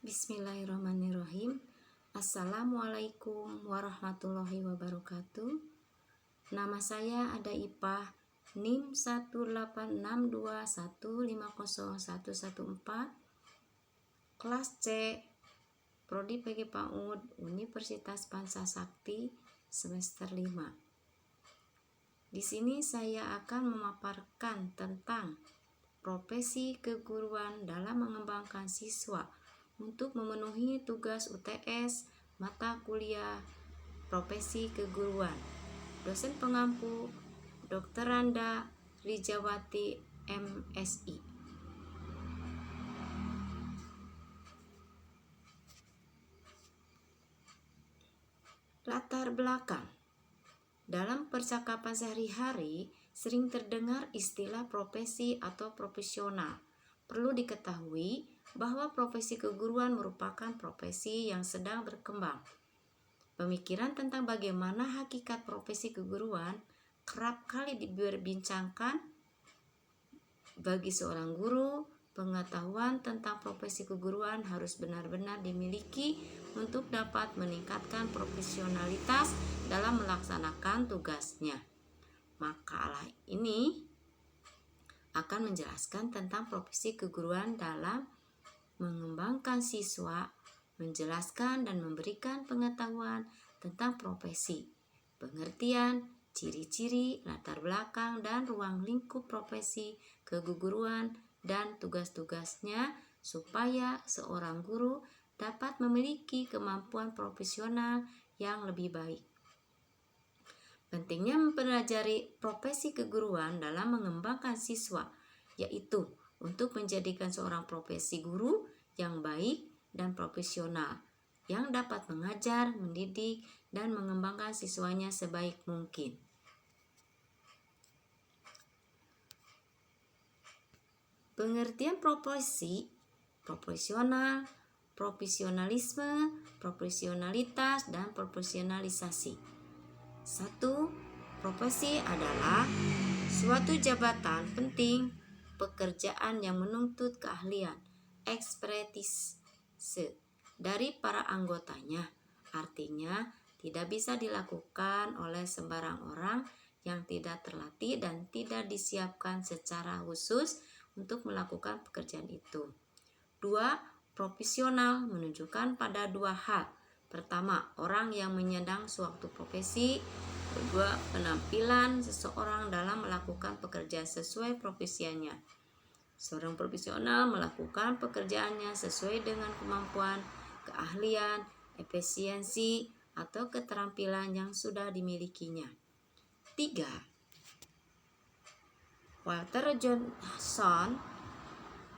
Bismillahirrahmanirrahim. Assalamualaikum warahmatullahi wabarakatuh. Nama saya Ada Ipah, NIM 18621501114, kelas C, Prodi PG PAUD, Universitas Pansasakti, semester 5. Di sini saya akan memaparkan tentang profesi keguruan dalam mengembangkan siswa untuk memenuhi tugas UTS mata kuliah profesi keguruan. Dosen pengampu Dr. Randa Rijawati, MSI. Latar belakang. Dalam percakapan sehari-hari sering terdengar istilah profesi atau profesional. Perlu diketahui bahwa profesi keguruan merupakan profesi yang sedang berkembang. Pemikiran tentang bagaimana hakikat profesi keguruan kerap kali diperbincangkan. Bagi seorang guru, pengetahuan tentang profesi keguruan harus benar-benar dimiliki untuk dapat meningkatkan profesionalitas dalam melaksanakan tugasnya. Makalah ini akan menjelaskan tentang profesi keguruan dalam mengembangkan siswa, menjelaskan dan memberikan pengetahuan tentang profesi, pengertian, ciri-ciri, latar belakang, dan ruang lingkup profesi keguruan dan tugas-tugasnya supaya seorang guru dapat memiliki kemampuan profesional yang lebih baik. Pentingnya mempelajari profesi keguruan dalam mengembangkan siswa, yaitu untuk menjadikan seorang profesi guru yang baik dan profesional, yang dapat mengajar, mendidik, dan mengembangkan siswanya sebaik mungkin. Pengertian profesi, profesional, profesionalisme, profesionalitas, dan profesionalisasi. 1. Profesi adalah suatu jabatan penting, pekerjaan yang menuntut keahlian, ekspertise dari para anggotanya. Artinya, tidak bisa dilakukan oleh sembarang orang yang tidak terlatih dan tidak disiapkan secara khusus untuk melakukan pekerjaan itu. 2. Profesional menunjukkan pada dua hal. Pertama, orang yang menyandang suatu profesi. Kedua, penampilan seseorang dalam melakukan pekerjaan sesuai profesinya. Seorang profesional melakukan pekerjaannya sesuai dengan kemampuan, keahlian, efisiensi, atau keterampilan yang sudah dimilikinya. 3. Walter Johnson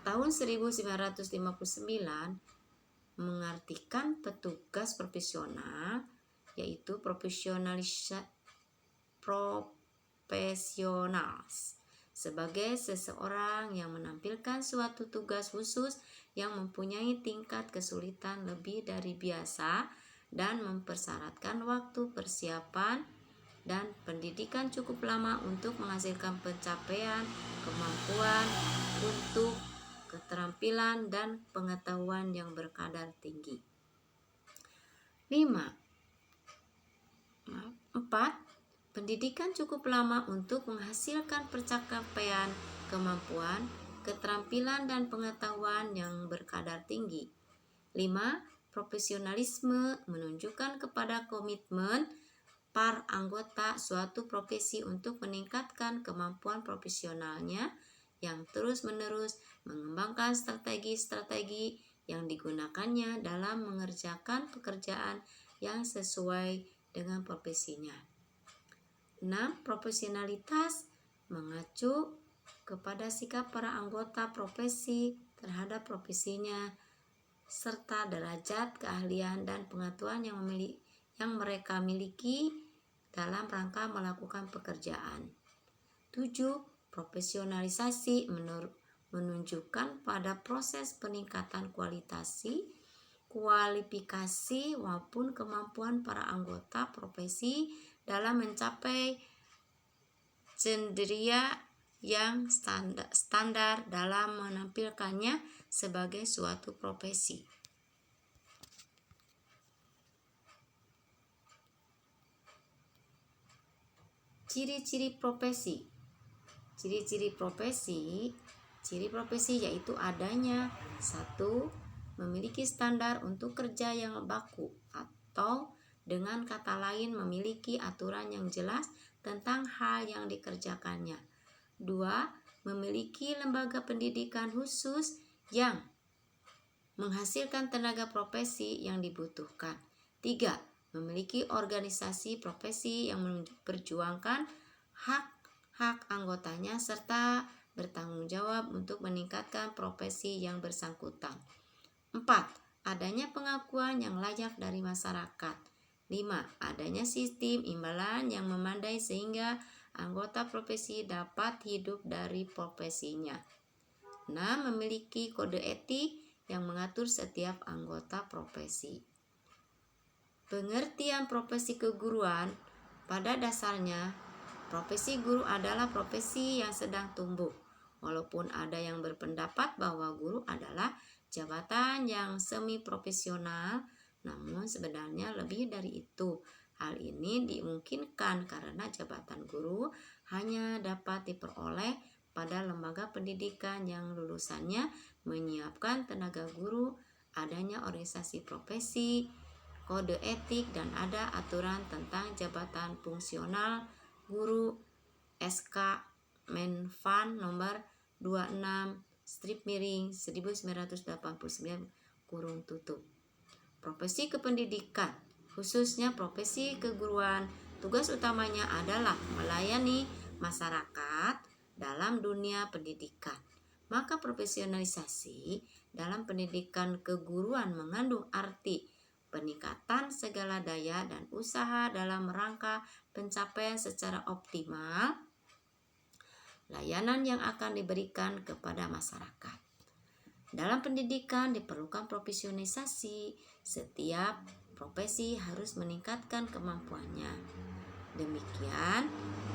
tahun 1959 mengartikan petugas profesional, yaitu profesionals sebagai seseorang yang menampilkan suatu tugas khusus yang mempunyai tingkat kesulitan lebih dari biasa dan mempersyaratkan waktu persiapan dan pendidikan cukup lama untuk menghasilkan pencapaian kemampuan untuk keterampilan dan pengetahuan yang berkadar tinggi. 4. Pendidikan cukup lama untuk menghasilkan pencapaian kemampuan, keterampilan, dan pengetahuan yang berkadar tinggi. 5. Profesionalisme menunjukkan kepada komitmen para anggota suatu profesi untuk meningkatkan kemampuan profesionalnya yang terus-menerus mengembangkan strategi-strategi yang digunakannya dalam mengerjakan pekerjaan yang sesuai dengan profesinya. 6. Profesionalitas mengacu kepada sikap para anggota profesi terhadap profesinya serta derajat keahlian dan pengetahuan yang mereka miliki dalam rangka melakukan pekerjaan. 7. Profesionalisasi menunjukkan pada proses peningkatan kualifikasi maupun kemampuan para anggota profesi dalam mencapai kriteria yang standar dalam menampilkannya sebagai suatu profesi. Ciri-ciri profesi. Ciri profesi yaitu adanya 1. Memiliki standar untuk kerja yang baku atau dengan kata lain memiliki aturan yang jelas tentang hal yang dikerjakannya. 2. Memiliki lembaga pendidikan khusus yang menghasilkan tenaga profesi yang dibutuhkan. 3. Memiliki organisasi profesi yang memperjuangkan hak anggotanya serta bertanggung jawab untuk meningkatkan profesi yang bersangkutan. 4. Adanya pengakuan yang layak dari masyarakat. 5. Adanya sistem imbalan yang memadai sehingga anggota profesi dapat hidup dari profesinya. 6. Memiliki kode etik yang mengatur setiap anggota profesi. Pengertian profesi keguruan. Pada dasarnya, profesi guru adalah profesi yang sedang tumbuh. Walaupun ada yang berpendapat bahwa guru adalah jabatan yang semi profesional, namun sebenarnya lebih dari itu. Hal ini dimungkinkan karena jabatan guru hanya dapat diperoleh pada lembaga pendidikan yang lulusannya menyiapkan tenaga guru, adanya organisasi profesi, kode etik, dan ada aturan tentang jabatan fungsional guru SK Menfan nomor 26/1989 . Profesi kependidikan, khususnya profesi keguruan, tugas utamanya adalah melayani masyarakat dalam dunia pendidikan. Maka profesionalisasi dalam pendidikan keguruan mengandung arti peningkatan segala daya dan usaha dalam rangka pencapaian secara optimal layanan yang akan diberikan kepada masyarakat. Dalam pendidikan diperlukan profesionalisasi. Setiap profesi harus meningkatkan kemampuannya. Demikian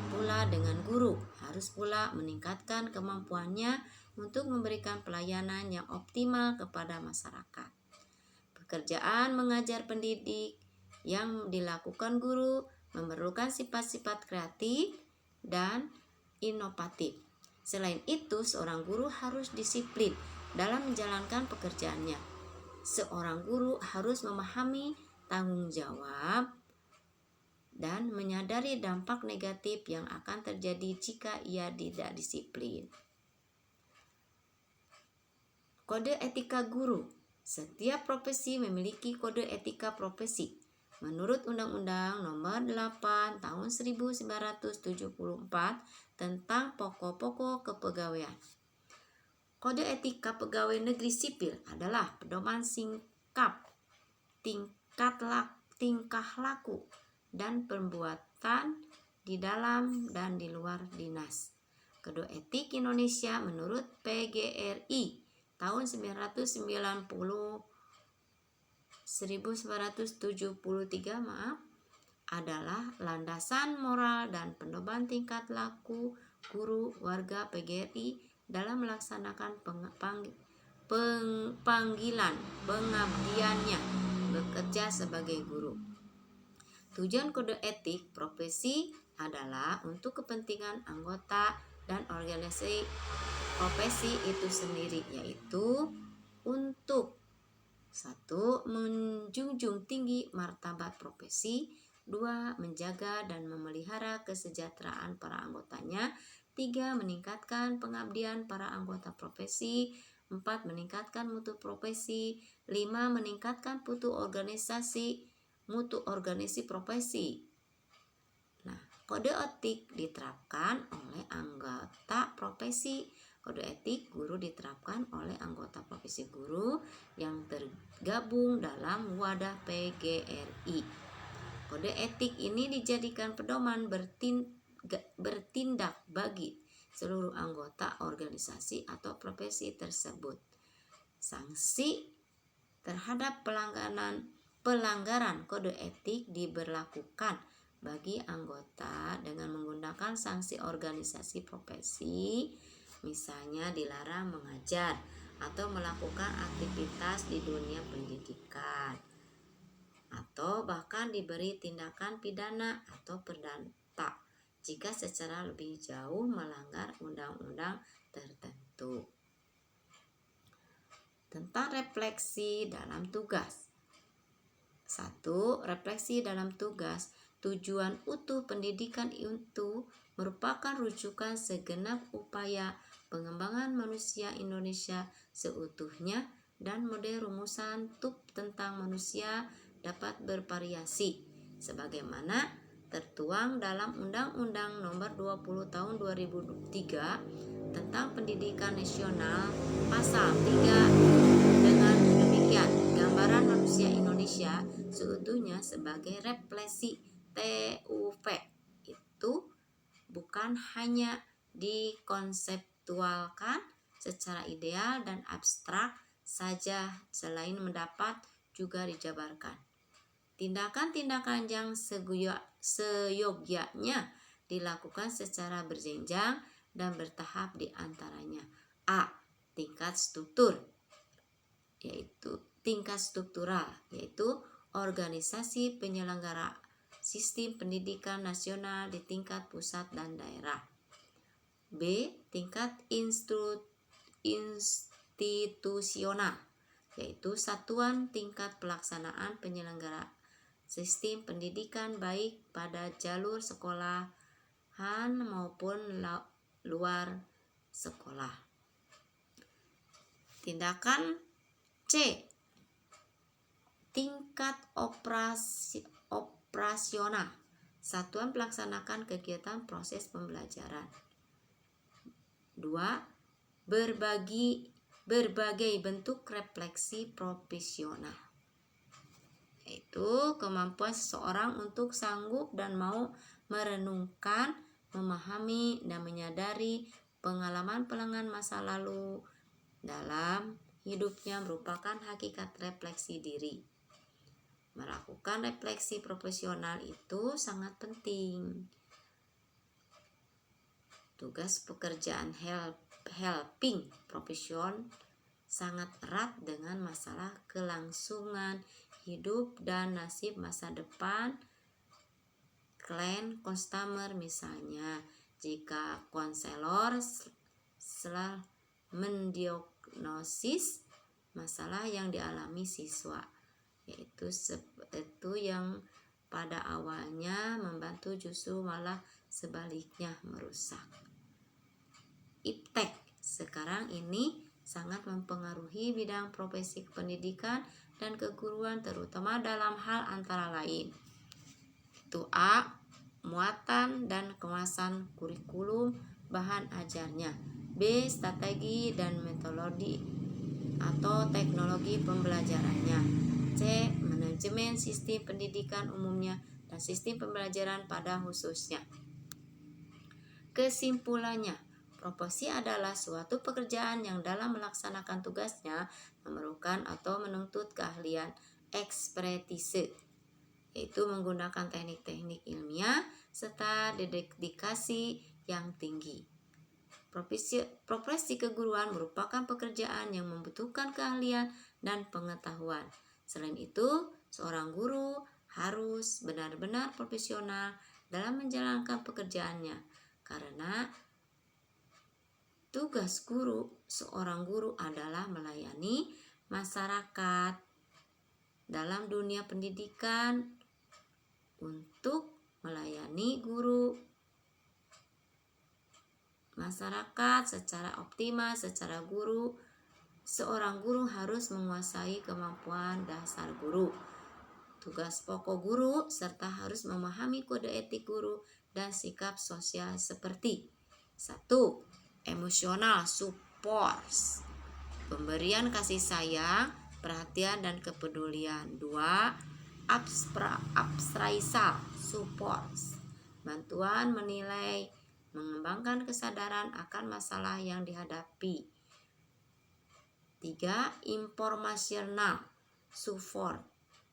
pula dengan guru, harus pula meningkatkan kemampuannya untuk memberikan pelayanan yang optimal kepada masyarakat. Pekerjaan mengajar pendidik yang dilakukan guru memerlukan sifat-sifat kreatif dan inovatif. Selain itu, seorang guru harus disiplin dalam menjalankan pekerjaannya. Seorang guru harus memahami tanggung jawab dan menyadari dampak negatif yang akan terjadi jika ia tidak disiplin. Kode etika guru. Setiap profesi memiliki kode etika profesi. Menurut Undang-Undang Nomor 8 Tahun 1974 tentang Pokok-pokok Kepegawaian. Kode etika pegawai negeri sipil adalah pedoman sikap, tingkah laku, dan perbuatan di dalam dan di luar dinas. Kode etik Indonesia menurut PGRI tahun 1973 adalah landasan moral dan pedoman tingkat laku guru warga PGRI dalam melaksanakan panggilan pengabdiannya bekerja sebagai guru. Tujuan kode etik profesi adalah untuk kepentingan anggota dan organisasi profesi itu sendiri, yaitu untuk 1. Menjunjung tinggi martabat profesi, 2. Menjaga dan memelihara kesejahteraan para anggotanya, 3. Meningkatkan pengabdian para anggota profesi, 4. Meningkatkan mutu profesi, 5. Meningkatkan mutu organisasi profesi. Nah, kode etik diterapkan oleh anggota profesi. Kode etik guru diterapkan oleh anggota profesi guru yang tergabung dalam wadah PGRI. Kode etik ini dijadikan pedoman bertindak bagi seluruh anggota organisasi atau profesi tersebut. Sanksi terhadap pelanggaran kode etik diberlakukan bagi anggota dengan menggunakan sanksi organisasi profesi, misalnya dilarang mengajar atau melakukan aktivitas di dunia pendidikan, atau bahkan diberi tindakan pidana atau perdata jika secara lebih jauh melanggar undang-undang tertentu. Tentang refleksi dalam tugas. 1. Refleksi dalam tugas. Tujuan utuh pendidikan itu merupakan rujukan segenap upaya pengembangan manusia Indonesia seutuhnya dan model rumusan TUP tentang manusia dapat bervariasi sebagaimana tertuang dalam Undang-Undang Nomor 20 Tahun 2003 tentang Pendidikan Nasional Pasal 3. Dengan demikian, gambaran manusia Indonesia seutuhnya sebagai refleksi TUP itu bukan hanya dikonseptualkan secara ideal dan abstrak saja, selain mendapat juga dijabarkan. Tindakan-tindakan yang seyogyanya dilakukan secara berjenjang dan bertahap, di antaranya A. Tingkat struktural, yaitu organisasi penyelenggara sistem pendidikan nasional di tingkat pusat dan daerah. B. Tingkat institusional, yaitu satuan tingkat pelaksanaan penyelenggara sistem pendidikan baik pada jalur sekolahan maupun luar sekolah. Tindakan C. Tingkat operasional, satuan pelaksanakan kegiatan proses pembelajaran. 2. Berbagai bentuk refleksi profesional, yaitu kemampuan seseorang untuk sanggup dan mau merenungkan, memahami, dan menyadari pengalaman masa lalu dalam hidupnya merupakan hakikat refleksi diri. Melakukan refleksi profesional itu sangat penting. Tugas pekerjaan helping profession sangat erat dengan masalah kelangsungan hidup dan nasib masa depan klien customer. Misalnya, jika konselor setelah mendiagnosis masalah yang dialami siswa, yaitu yang pada awalnya membantu justru malah sebaliknya merusak. Iptek sekarang ini sangat mempengaruhi bidang profesi pendidikan dan keguruan, terutama dalam hal antara lain itu A. Muatan dan kemasan kurikulum bahan ajarnya. B. Strategi dan metodologi atau teknologi pembelajarannya. C. Manajemen sistem pendidikan umumnya dan sistem pembelajaran pada khususnya. Kesimpulannya, profesi adalah suatu pekerjaan yang dalam melaksanakan tugasnya memerlukan atau menuntut keahlian ekspertise, yaitu menggunakan teknik-teknik ilmiah serta dedikasi yang tinggi. Profesi keguruan merupakan pekerjaan yang membutuhkan keahlian dan pengetahuan. Selain itu, seorang guru harus benar-benar profesional dalam menjalankan pekerjaannya, karena tugas seorang guru adalah melayani masyarakat dalam dunia pendidikan. Untuk melayani masyarakat secara optimal, seorang guru harus menguasai kemampuan dasar guru, tugas pokok guru, serta harus memahami kode etik guru dan sikap sosial seperti 1. Emosional support, pemberian kasih sayang, perhatian dan kepedulian. 2. Appraisal support, bantuan menilai, mengembangkan kesadaran akan masalah yang dihadapi. 3. Informational support,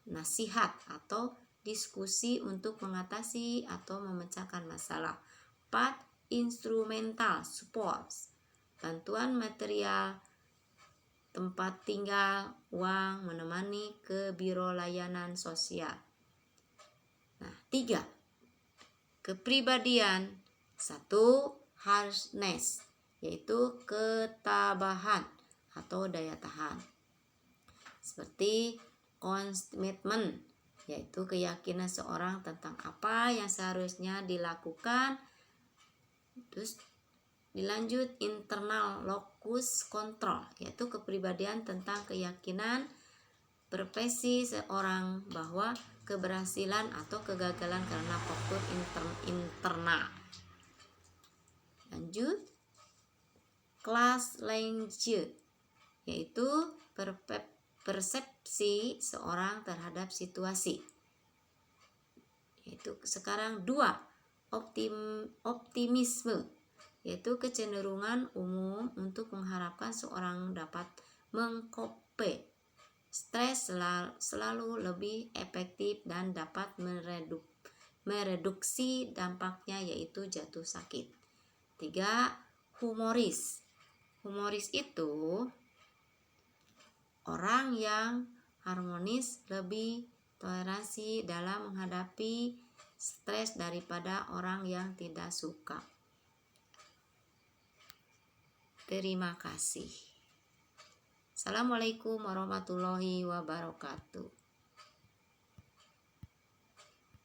nasihat atau diskusi untuk mengatasi atau memecahkan masalah. 4. Instrumental support, bantuan material, tempat tinggal, uang, menemani ke biro layanan sosial. 3. Kepribadian Satu, harshness, yaitu ketabahan atau daya tahan. Seperti commitment, yaitu keyakinan seorang tentang apa yang seharusnya dilakukan. Terus dilanjut internal locus control, yaitu kepribadian tentang keyakinan profesi seorang bahwa keberhasilan atau kegagalan karena faktor internal. Lanjut, class language, yaitu persepsi seorang terhadap situasi. Yaitu sekarang 2, optimisme, yaitu kecenderungan umum untuk mengharapkan seorang dapat mengcope stres selalu lebih efektif dan dapat mereduksi dampaknya, yaitu jatuh sakit. 3, humoris. Humoris itu orang yang harmonis, lebih toleransi dalam menghadapi stres daripada orang yang tidak suka. Terima kasih. Assalamualaikum warahmatullahi wabarakatuh.